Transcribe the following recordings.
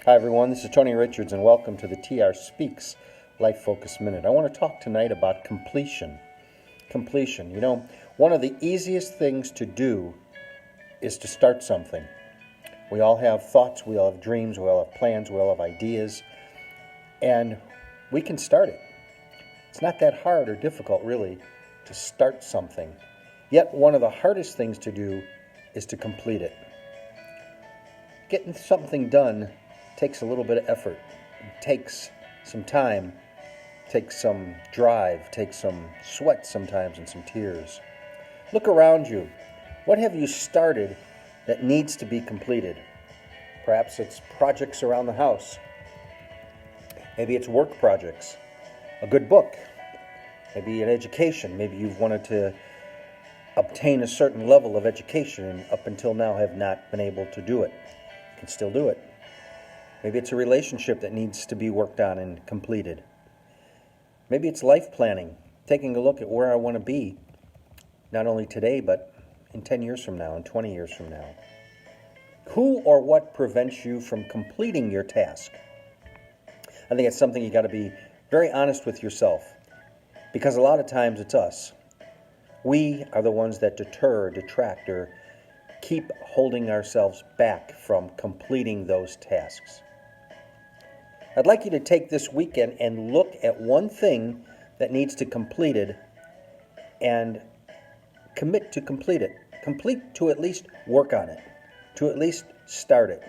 Hi everyone, this is Tony Richards and welcome to the TRspeaks Life Focus Minute. I want to talk tonight about completion. Completion. One of the easiest things to do is to start something. We all have thoughts, we all have dreams, we all have plans, we all have ideas, and we can start it. It's not that hard or difficult really to start something. Yet one of the hardest things to do is to complete it. Getting something done takes a little bit of effort. It takes some time, takes some drive, takes some sweat sometimes and some tears. Look around you. What have you started that needs to be completed? Perhaps it's projects around the house. Maybe it's work projects, a good book, maybe an education. Maybe you've wanted to obtain a certain level of education and up until now have not been able to do it. You can still do it. Maybe it's a relationship that needs to be worked on and completed. Maybe it's life planning, taking a look at where I want to be, not only today, but in 10 years from now, and 20 years from now. Who or what prevents you from completing your task? I think it's something you got to be very honest with yourself, because a lot of times it's us. We are the ones that deter, detract, or keep holding ourselves back from completing those tasks. I'd like you to take this weekend and look at one thing that needs to be completed and commit to complete it. Complete to at least work on it, to at least start it.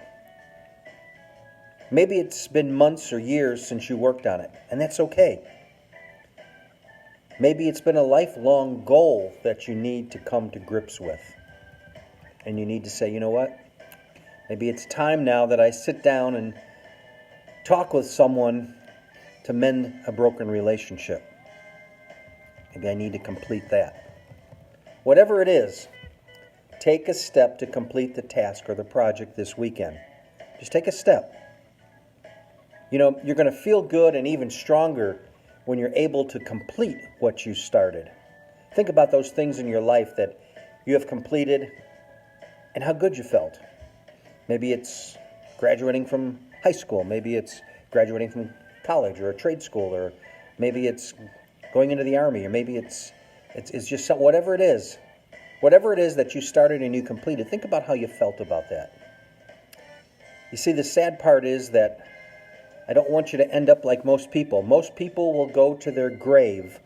Maybe it's been months or years since you worked on it, and that's okay. Maybe it's been a lifelong goal that you need to come to grips with. And you need to say, you know what? Maybe it's time now that I sit down and talk with someone to mend a broken relationship. Maybe I need to complete that. Whatever it is, take a step to complete the task or the project this weekend. Just take a step. You're going to feel good and even stronger when you're able to complete what you started. Think about those things in your life that you have completed and how good you felt. Maybe it's graduating from high school. Maybe it's graduating from college or a trade school, or maybe it's going into the army, or maybe it's just whatever it is that you started and you completed. Think about how you felt about that. You see, the sad part is that I don't want you to end up like most people. Most people will go to their grave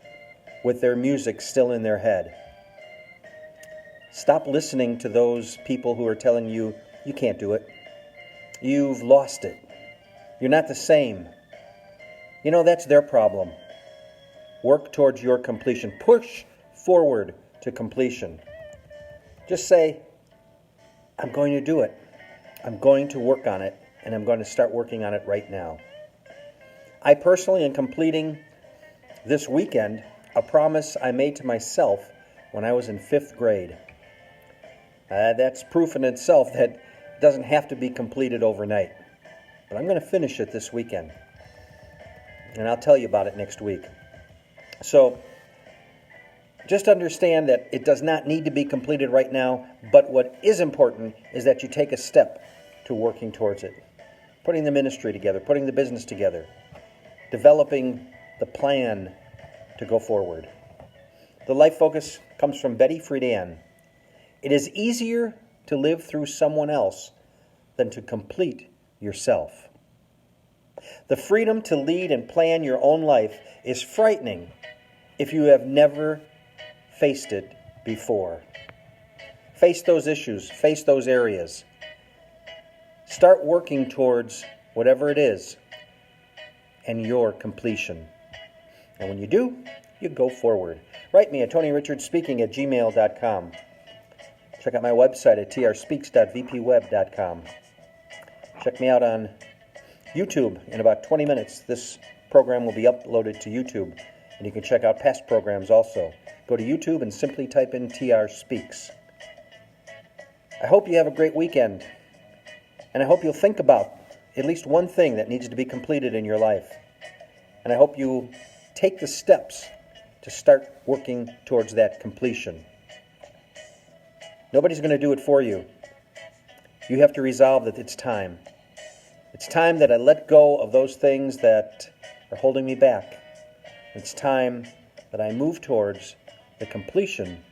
with their music still in their head. Stop listening to those people who are telling you, you can't do it. You've lost it. You're not the same. That's their problem. Work towards your completion. Push forward to completion. Just say, I'm going to do it. I'm going to work on it, and I'm going to start working on it right now. I personally am completing this weekend a promise I made to myself when I was in 5th grade. That's proof in itself that it doesn't have to be completed overnight. But I'm going to finish it this weekend. And I'll tell you about it next week. So just understand that it does not need to be completed right now, but what is important is that you take a step to working towards it. Putting the ministry together, putting the business together, developing the plan to go forward. The life focus comes from Betty Friedan. It is easier to live through someone else than to complete yourself. The freedom to lead and plan your own life is frightening if you have never faced it before. Face those issues, face those areas. Start working towards whatever it is and your completion. And when you do, you go forward. Write me at TonyRichardsSpeaking@gmail.com. Check out my website at TRspeaks.vpweb.com. Check me out on YouTube. In about 20 minutes, this program will be uploaded to YouTube, and you can check out past programs also. Go to YouTube and simply type in TRspeaks. I hope you have a great weekend, and I hope you'll think about at least one thing that needs to be completed in your life. And I hope you take the steps to start working towards that completion. Nobody's going to do it for you. You have to resolve that it's time. It's time that I let go of those things that are holding me back. It's time that I move towards the completion,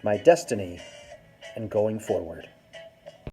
my destiny, and going forward.